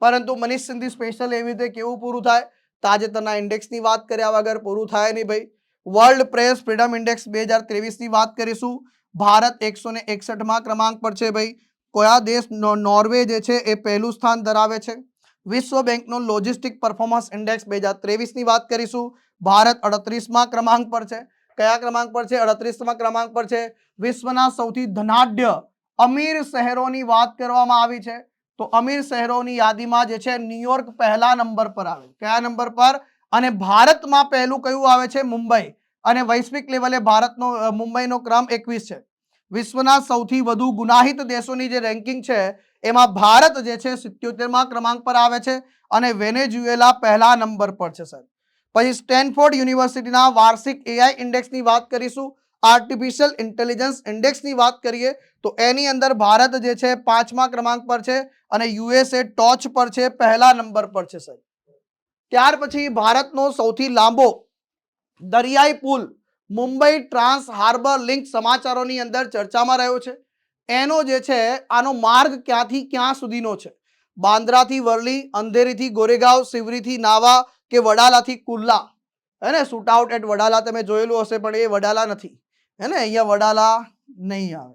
परंतु मनीष सिंधी स्पेशल एवी रीते केवुं पूरुं थाय, ताजेतરના इंडेक्सनी वात कर्या वगर पूरुं थाय नहीं भाई। वर्ल्ड प्रेस फ्रीडम इंडेक्स 2023 ની વાત કરીશું। ભારત 161 ક્રમાંક પર છે ભાઈ। કયા દેશ નોર્વે જે છે એ પહેલું સ્થાન ધરાવે છે। વિશ્વ બેંકનો લોજિસ્ટિક પરફોર્મન્સ ઇન્ડેક્સ 2023 ની વાત કરીશું। ભારત 38મા ક્રમાંક પર છે। કયા ક્રમાંક પર છે? 38મા ક્રમાંક પર છે। વિશ્વના સૌથી ધનાઢ્ય અમીર શહેરોની વાત કરવામાં આવી છે તો અમીર શહેરોની યાદીમાં જે છે ન્યુયોર્ક પહેલા નંબર પર આવે। કયા નંબર પર? અને ભારતમાં પહેલું કયું આવે છે? મુંબઈ। અને વૈશ્વિક લેવલે ભારતનો મુંબઈનો ક્રમ 21 છે। વિશ્વના સૌથી વધુ ગુનાહિત દેશોની જે રેન્કિંગ છે એમાં ભારત જે છે 77મા ક્રમાંક પર આવે છે અને વેનેઝુએલા પહેલા નંબર પર છે સાહેબ। પછી સ્ટેનફોર્ડ યુનિવર્સિટીના વાર્ષિક એઆઈ ઇન્ડેક્સની વાત કરીશું। આર્ટિફિશિયલ ઇન્ટેલિજન્સ ઇન્ડેક્સની વાત કરીએ તો એની અંદર ભારત જે છે 5મા ક્રમાંક પર છે અને યુએસએ ટોચ પર છે, પહેલા નંબર પર છે સાહેબ। ત્યાર પછી ભારતનો સૌથી લાંબો દરિયાઈ પુલ મુંબઈ ટ્રાન્સ હાર્બર લિંક સમાચારોની અંદર ચર્ચામાં રહ્યો છે। એનો જે છે આનો માર્ગ ક્યાંથી ક્યાં સુધીનો છે? બાંદ્રાથી વરલી, અંધેરીથી ગોરેગાંવ, સિવરીથી નાવા કે વડાલાથી કુર્લા? હે ને, શૂટ આઉટ એટ વડાલા તમે જોયેલું હશે પણ એ વડાલા નથી, હે ને, અહીંયા વડાલા નહીં આવે।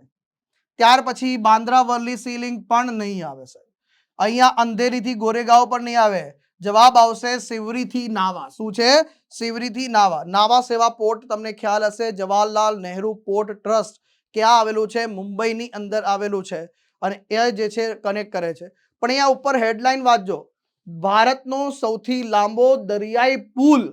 ત્યાર પછી બાંદ્રા વરલી સી લિંક પણ નહીં આવે સાહેબ। અહીંયા અંધેરીથી ગોરેગાંવ પણ નહીં આવે। જવાબ આવશે સિવરીથી નાવા। શું છે? સિવરીથી નાવા। નાવા સેવા પોર્ટ તમને ખ્યાલ હશે, જવાહરલાલ નહેરુ પોર્ટ ટ્રસ્ટ ક્યાં આવેલું છે? મુંબઈની અંદર આવેલું છે અને એ જે છે કનેક્ટ કરે છે। પણ અહીંયા ઉપર હેડલાઇન વાંચજો, ભારતનો સૌથી લાંબો દરિયાઈ પુલ,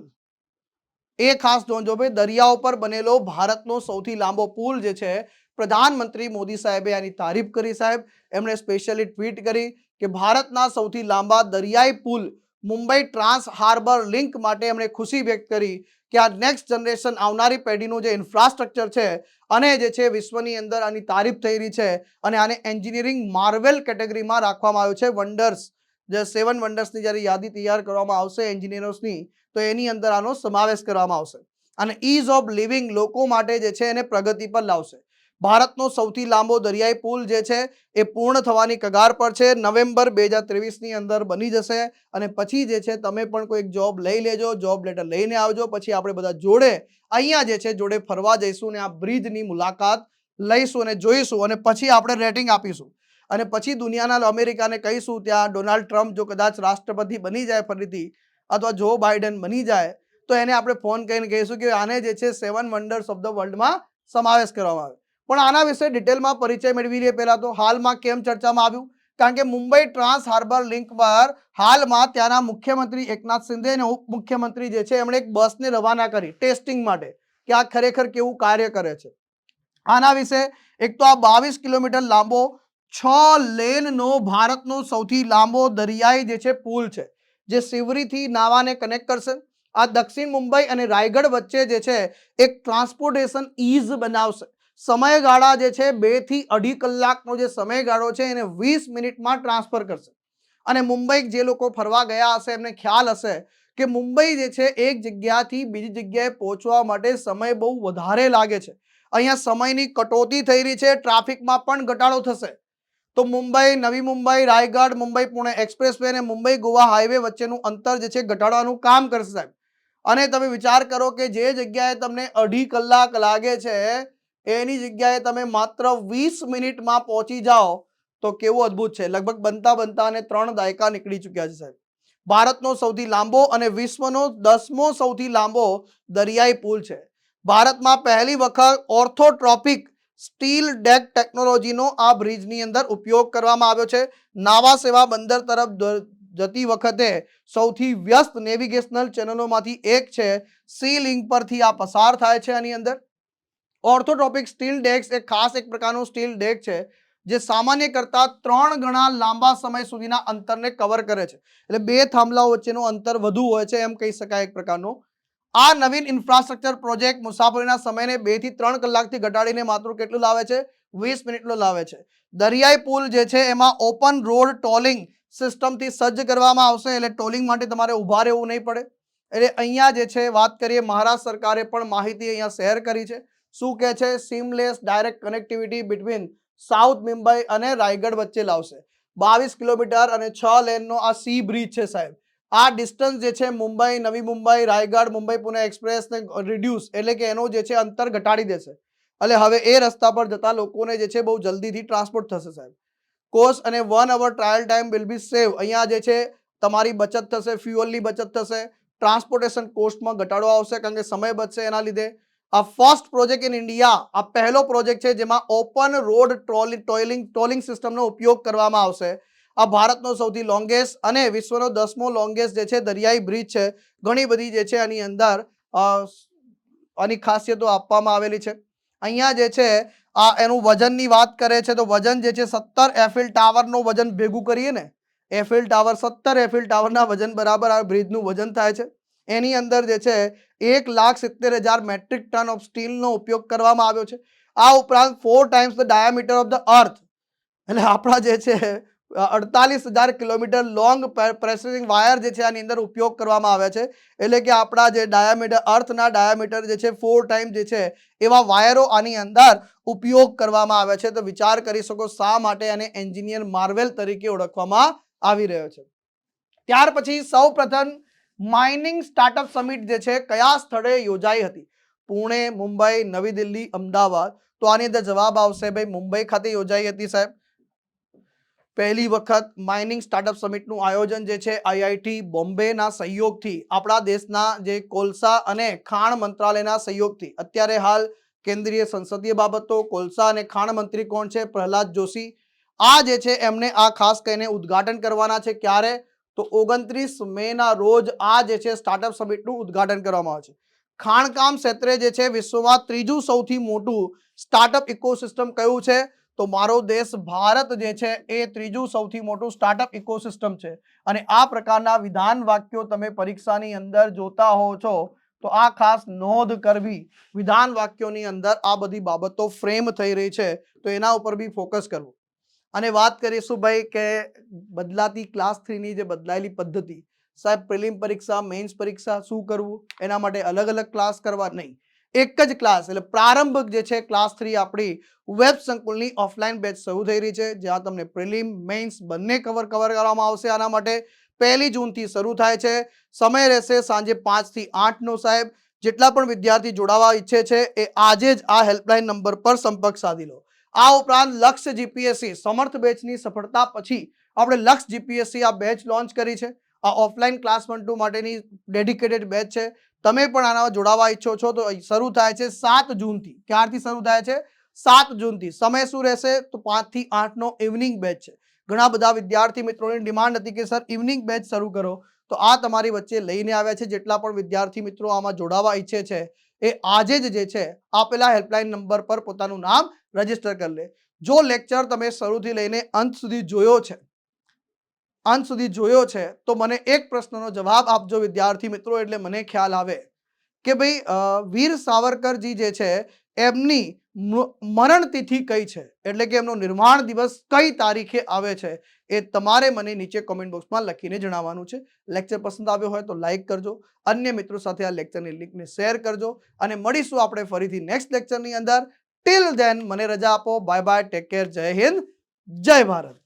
એ ખાસ જોજો ભાઈ, દરિયા ઉપર બનેલો ભારતનો સૌથી લાંબો પુલ જે છે પ્રધાનમંત્રી મોદી સાહેબે આની તારીફ કરી સાહેબ। એમણે સ્પેશિયલી ટ્વીટ કરી કે ભારતના સૌથી લાંબા દરિયાઈ પુલ મુંબઈ ટ્રાન્સ હાર્બર લિંક માટે એમણે ખુશી વ્યક્ત કરી કે આ નેક્સ્ટ જનરેશન આવનારી પેઢીનું જે ઇન્ફ્રાસ્ટ્રક્ચર છે અને જે છે વિશ્વની અંદર આની તારીફ થઈ રહી છે અને આને એન્જિનિયરિંગ માર્વેલ કેટેગરીમાં રાખવામાં આવ્યું છે। વંડર્સ, જે 7 વંડર્સની જ્યારે યાદી તૈયાર કરવામાં આવશે એન્જિનિયર્સની તો એની અંદર આનો સમાવેશ કરવામાં આવશે અને ઇઝ ઓફ લિવિંગ લોકો માટે જે છે એને પ્રગતિ પર લાવશે। ભારતનો સૌથી લાંબો દરિયાઈ પુલ જે છે એ પૂર્ણ થવાની કગાર પર છે। નવેમ્બર 2023ની અંદર બની જશે અને પછી જે છે તમે પણ કોઈ જોબ લઈ લેજો, જોબ લેટર લઈને આવજો, પછી આપણે બધા જોડે અહીંયા જે છે જોડે ફરવા જઈશું અને આ બ્રિજની મુલાકાત લઈશું અને જોઈશું અને પછી આપણે રેટિંગ આપીશું અને પછી દુનિયાના અમેરિકાને કહીશું, ત્યાં ડોનાલ્ડ ટ્રમ્પ જો કદાચ રાષ્ટ્રપતિ બની જાય ફરીથી અથવા જો બાઇડન બની જાય તો એને આપણે ફોન કરીને કહીશું કે આને જે છે 7 વન્ડર્સ ઓફ ધ વર્લ્ડમાં સમાવેશ કરવામાં આવે। પણ આના વિશે ડિટેલમાં પરિચય મેળવી લઈએ। પહેલા તો હાલમાં કેમ ચર્ચામાં આવ્યું? કારણ કે મુંબઈ ટ્રાન્સ હાર્બર લિંક પર હાલમાં ત્યાંના મુખ્યમંત્રી એકનાથ શિંદે અને ઉપમુખ્યમંત્રી જે છે એમણે એક બસને રવાના કરી ટેસ્ટિંગ માટે કે આ ખરેખર કેવું કાર્ય કરે છે। આના વિશે એક તો આ 22 કિલોમીટર લાંબો 6 લેનનો ભારતનો સૌથી લાંબો દરિયાઈ જે છે પુલ છે જે સિવરીથી નાવાને કનેક્ટ કરશે। આ દક્ષિણ મુંબઈ અને રાયગઢ વચ્ચે જે છે એક ટ્રાન્સપોર્ટેશન ઇઝ બનાવશે। સમયગાળા જે છે 2 થી 2.5 કલાકનો જે સમયગાળો છે એને 20 મિનિટમાં ટ્રાન્સફર કરશે। અને મુંબઈ જે લોકો ફરવા ગયા હશે એમને ખ્યાલ હશે કે મુંબઈ જે છે એક જગ્યાથી બીજી જગ્યાએ પહોંચવા માટે સમય બહુ વધારે લાગે છે। અહીંયા સમયની કટોતી થઈ રહી છે, ટ્રાફિકમાં પણ ઘટાડો થશે। તો મુંબઈ, નવી મુંબઈ, રાયગઢ, મુંબઈ પુણે એક્સપ્રેસ વે અને મુંબઈ ગોવા હાઈવે વચ્ચેનું અંતર જે છે ઘટાડવાનું કામ કરશે સાહેબ। અને તમે વિચાર કરો કે જે જગ્યાએ તમને 2.5 કલાક લાગે છે એની જગ્યાએ તમે માત્ર 20 મિનિટમાં પહોંચી જાઓ તો કેવું અદ્ભુત છે। લગભગ બનતા બનતા અને 3 દાયકા નીકળી ચૂક્યા છે સાહેબ। ભારતનો સૌથી લાંબો અને વિશ્વનો 10મો સૌથી લાંબો દરિયાઈ પુલ છે। ભારતમાં પહેલી વખત ઓર્થોટ્રોપિક સ્ટીલ ડેક ટેકનોલોજીનો આ બ્રિજની અંદર ઉપયોગ કરવામાં આવ્યો છે। નાવા સેવા બંદર તરફ જતી વખતે સૌથી વ્યસ્ત નેવિગેશનલ ચેનલોમાંથી એક છે। સી લિંક પરથી આ પસાર થાય છે। આની અંદર ઓર્થોટ્રોપિક સ્ટીલ ડેક્સ એક ખાસ એક પ્રકારનું સ્ટીલ ડેક છે જે સામાન્ય કરતા 3 ગણા લાંબા સમય સુધીના અંતરને કવર કરે છે। એટલે 2 થાંભલાઓ વચ્ચેનું અંતર વધુ હોય છે એમ કહી શકાય એક પ્રકારનું। આ નવીન ઇન્ફ્રાસ્ટ્રક્ચર પ્રોજેક્ટ મુસાફરીના સમયને 2 થી 3 કલાકથી ઘટાડીને માત્ર કેટલું લાવે છે? 20 મિનિટનો લાવે છે. દરિયાઈ પુલ જે છે એમાં ઓપન રોડ ટોલિંગ સિસ્ટમથી સજ્જ કરવામાં આવશે, એટલે ટોલિંગ માટે તમારે ઊભા રહેવું નહીં પડે. એટલે અહીંયા જે છે વાત કરીએ, મહારાષ્ટ્ર સરકારે પણ માહિતી અહીંયા શેર કરી છે. શું કહે છે? Seamless direct connectivity between south Mumbai અને રાયગઢ વચ્ચે લાવશે. 22 કિલોમીટર અને 6 લેનનો આ સી બ્રિજ છે સાહેબ. આ ડિસ્ટન્સ જે છે મુંબઈ, નવી મુંબઈ, રાયગઢ, મુંબઈ પુણે એક્સપ્રેસને રિડ્યુસ, એટલે કે એનો જે છે અંતર ઘટાડી દેશે. એટલે હવે એ રસ્તા પર જતા લોકોને જે છે બહુ જલ્દીથી ટ્રાન્સપોર્ટ થશે સાહેબ. કોસ્ટ અને 1 અવર ટ્રાયલ ટાઈમ વિલ બી સેવ. અહીંયા જે છે તમારી બચત થશે, ફ્યુઅલની બચત થશે, ટ્રાન્સપોર્ટેશન કોસ્ટમાં ઘટાડો આવશે કારણ કે સમય બચશે એના લીધે. આ ફર્સ્ટ પ્રોજેક્ટ ઇન ઇન્ડિયા, આ પહેલો પ્રોજેક્ટ છે જેમાં ઓપન રોડ ટોલિંગ સિસ્ટમનો ઉપયોગ કરવામાં આવશે. આ ભારતનો સૌથી લોંગેસ્ટ અને વિશ્વનો 10મો લોંગેસ્ટ જે છે દરિયાઈ બ્રિજ છે. ઘણી બધી જે છે આની અંદર આની ખાસિયતો આપવામાં આવેલી છે. અહીંયા જે છે આ એનું વજનની વાત કરે છે તો વજન જે છે 17 એફિલ ટાવરનો વજન ભેગું કરીએ ને, એફિલ ટાવર 17 એફિલ ટાવરના વજન બરાબર આ બ્રિજનું વજન થાય છે. એની અંદર જે છે 1,70,000 મેટ્રિક ટન ઓફ સ્ટીલનો ઉપયોગ કરવામાં આવ્યો છે. આ ઉપરાંત 4 times the diameter of the earth, એટલે આપણા જે છે 48,000 કિલોમીટર લોંગ પ્રેશરિંગ વાયર જે છે આની અંદર ઉપયોગ કરવામાં આવે છે. એટલે કે આપણા જે ડાયામીટર, અર્થના ડાયામીટર જે છે 4 ટાઈમ જે છે એવા વાયરો આની અંદર ઉપયોગ કરવામાં આવે છે. તો વિચાર કરી શકો શા માટે આને એન્જિનિયર માર્વેલ તરીકે ઓળખવામાં આવી રહ્યો છે. ત્યાર પછી સૌપ્રથમ માઇનિંગ સ્ટાર્ટઅપ સમિટ જે છે કયા સ્થળે યોજાઈ હતી? પુણે, મુંબઈ, નવી દિલ્હી, અમદાવાદ. તો આની અંદર જવાબ આવશે ભાઈ મુંબઈ ખાતે યોજાઈ હતી સાહેબ. પહેલી વખત માઇનિંગ સ્ટાર્ટઅપ સમિટનું આયોજન જે છે આઈઆઈટી બોમ્બેના સહયોગથી, આપણા દેશના જે કોલસા અને ખાણ મંત્રાલયના સહયોગથી, અત્યારે હાલ કેન્દ્રીય સંસદીય બાબતો, કોલસા અને ખાણ મંત્રી કોણ છે? પ્રહલાદ જોશી. આ જે છે એમને આ ખાસ કરીને ઉદ્ઘાટન કરવાના છે. ક્યારે? તો 29 મેના રોજ આ જે છે સ્ટાર્ટઅપ સમિટનું ઉદ્ઘાટન કરવામાં આવે છે. ખાણકામ ક્ષેત્રે જે છે વિશ્વમાં ત્રીજું સૌથી મોટું સ્ટાર્ટઅપ ઇકોસિસ્ટમ કયું છે? તો મારો દેશ ભારત જે છે એ ત્રીજું સૌથી મોટું સ્ટાર્ટઅપ ઇકોસિસ્ટમ છે. અને આ પ્રકારના વિધાન વાક્યો તમે પરીક્ષાની અંદર જોતા હો છો તો આ ખાસ નોંધ કરવી. વિધાન વાક્યોની અંદર આ બધી બાબતો ફ્રેમ થઈ રહી છે તો એના ઉપર બી ફોકસ કરવું. અને વાત કરીશું ભાઈ કે બદલાતી ક્લાસ 3ની જે બદલાયેલી પદ્ધતિ, સાહેબ પ્રિલિમ પરીક્ષા, મેઇન્સ પરીક્ષા શું કરવું? એના માટે અલગ અલગ ક્લાસ કરવા નહીં, એક જ ક્લાસ, એટલે પ્રારંભ જે છે ક્લાસ 3 આપણી વેબ સંકુલની ઓફલાઈન બેચ શરૂ થઈ રહી છે, જ્યાં તમને પ્રિલિમ, મેઇન્સ બંને કવર કરવામાં આવશે. આના માટે 1 જૂનથી શરૂ થાય છે. સમય રહેશે સાંજે 5 થી 8 નો સાહેબ. જેટલા પણ વિદ્યાર્થી જોડાવા ઈચ્છે છે એ આજે જ આ હેલ્પલાઇન નંબર પર સંપર્ક સાધી લો. આ ઉપરાંત લક્ષ્ય જીપીએસસી સમર્થ બેચની સફળતા પછી આપણે લક્ષ્ય જીપીએસસી આ બેચ લોન્ચ કરી છે. આ ઓફલાઈન ક્લાસ 1-2 માટેની ડેડિકેટેડ બેચ છે. તમે પણ આનામાં જોડાવા ઈચ્છો છો તો શરૂ થાય છે 7 જૂનથી. ક્યારથી શરૂ થાય છે? 7 જૂનથી. સમય શું રહેશે? તો 5 થી 8 નો ઇવનિંગ બેચ છે. ઘણા બધા વિદ્યાર્થી મિત્રોની ડિમાન્ડ હતી કે સર ઇવનિંગ બેચ શરૂ કરો, તો આ તમારી વચ્ચે લઈને આવ્યા છે. જેટલા પણ વિદ્યાર્થી મિત્રો આમાં જોડાવા ઈચ્છે છે એ આજે જ જે છે આપેલા હેલ્પલાઇન નંબર પર પોતાનું નામ રજીસ્ટર કરી લે. જો લેક્ચર તમે શરૂથી લઈને અંત સુધી જોયો છે તો મને એક પ્રશ્નનો જવાબ આપજો વિદ્યાર્થી મિત્રો, એટલે મને ખ્યાલ આવે કે ભાઈ વીર સાવરકરજી જે છે એમની મરણ તિથિ કઈ છે, એટલે કે એમનો નિર્વાણ દિવસ કઈ તારીખે આવે છે, એ તમારે મને નીચે કોમેન્ટ બોક્સમાં લખીને જણાવવાનું છે. લેક્ચર પસંદ આવ્યો હોય તો લાઈક કરજો, અન્ય મિત્રો સાથે આ લેક્ચરની લિંકને શેર કરજો અને મળીશું આપણે ફરીથી નેક્સ્ટ લેક્ચરની અંદર. ટિલ ધેન મને રજા આપો. બાય બાય, ટેક કેર, જય હિન્દ, જય ભારત.